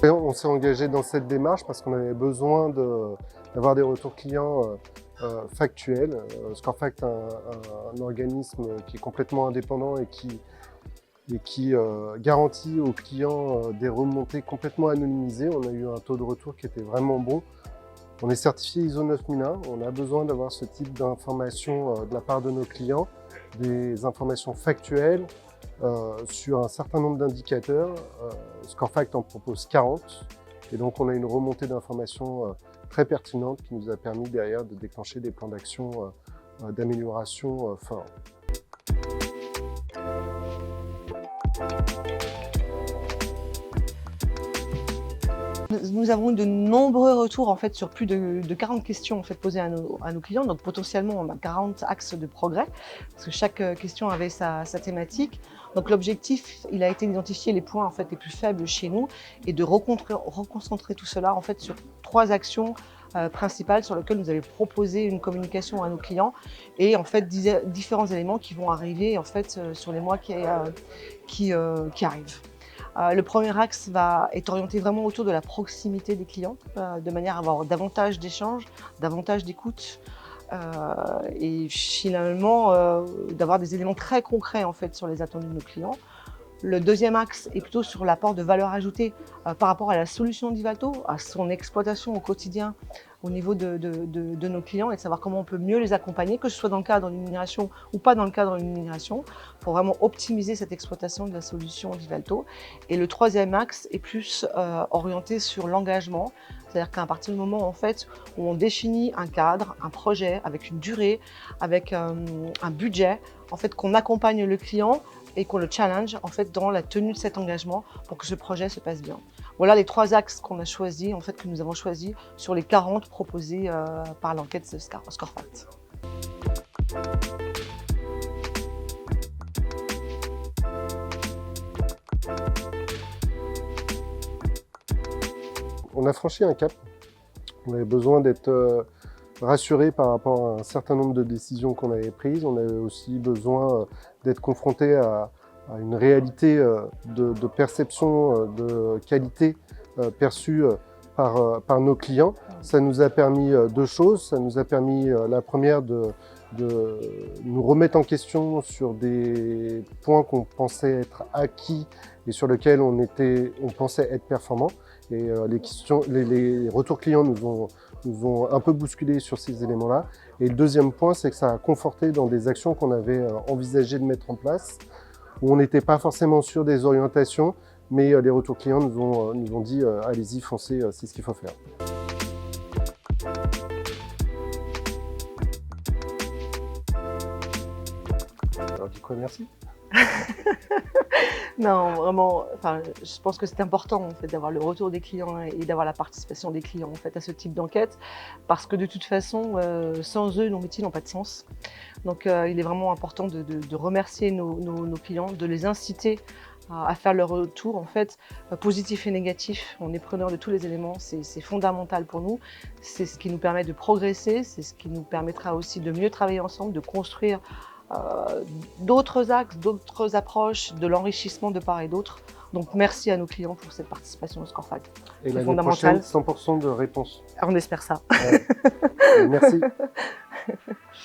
Et on s'est engagé dans cette démarche parce qu'on avait besoin d'avoir des retours clients factuels. Scorefact est un organisme qui est complètement indépendant et qui garantit aux clients des remontées complètement anonymisées. On a eu un taux de retour qui était vraiment bon. On est certifié ISO 9001, on a besoin d'avoir ce type d'informations de la part de nos clients, des informations factuelles sur un certain nombre d'indicateurs. Scorefact en propose 40 et donc on a une remontée d'informations très pertinente qui nous a permis derrière de déclencher des plans d'action d'amélioration forts. Nous avons eu de nombreux retours en fait, sur plus de 40 questions en fait, posées à nos clients. Donc potentiellement, on a 40 axes de progrès parce que chaque question avait sa thématique. Donc l'objectif, il a été d'identifier les points en fait, les plus faibles chez nous et de reconcentrer tout cela en fait, sur 3 actions principales sur lesquelles nous allons proposer une communication à nos clients et en fait différents éléments qui vont arriver en fait, sur les mois qui arrivent. Le premier axe est orienté vraiment autour de la proximité des clients, de manière à avoir davantage d'échanges, davantage d'écoute et finalement d'avoir des éléments très concrets en fait, sur les attendus de nos clients. Le deuxième axe est plutôt sur l'apport de valeur ajoutée par rapport à la solution d'Ivalto, à son exploitation au quotidien au niveau de nos clients et de savoir comment on peut mieux les accompagner, que ce soit dans le cadre d'une migration ou pas dans le cadre d'une migration, pour vraiment optimiser cette exploitation de la solution d'Ivalto. Et le troisième axe est plus orienté sur l'engagement, c'est-à-dire qu'à partir du moment en fait, où on définit un cadre, un projet avec une durée, avec un budget, en fait, qu'on accompagne le client et qu'on le challenge en fait, dans la tenue de cet engagement pour que ce projet se passe bien. Voilà les 3 axes qu'on a choisis, en fait, que nous avons choisis sur les 40 proposés par l'enquête Scorefact. On a franchi un cap. On avait besoin d'être rassuré par rapport à un certain nombre de décisions qu'on avait prises. On avait aussi besoin d'être confronté à une réalité de perception de qualité perçue par nos clients. Ça nous a permis 2 choses. Ça nous a permis la première de nous remettre en question sur des points qu'on pensait être acquis et sur lesquels on pensait être performants. Et les retours clients nous ont un peu bousculé sur ces éléments-là. Et le deuxième point, c'est que ça a conforté dans des actions qu'on avait envisagé de mettre en place, où on n'était pas forcément sûr des orientations, mais les retours clients nous ont dit allez-y, foncez, c'est ce qu'il faut faire. Alors, dis quoi, merci. Non, vraiment, enfin, je pense que c'est important en fait, d'avoir le retour des clients et d'avoir la participation des clients en fait, à ce type d'enquête, parce que de toute façon, sans eux, nos métiers n'ont pas de sens. Donc il est vraiment important de remercier nos clients, de les inciter à faire leur retour, en fait, positif et négatif. On est preneur de tous les éléments, c'est fondamental pour nous. C'est ce qui nous permet de progresser, c'est ce qui nous permettra aussi de mieux travailler ensemble, de construire d'autres axes, d'autres approches, de l'enrichissement de part et d'autre. Donc merci à nos clients pour cette participation au Scorefact. Et l'année prochaine, 100% de réponses. On espère ça. Ouais. Merci.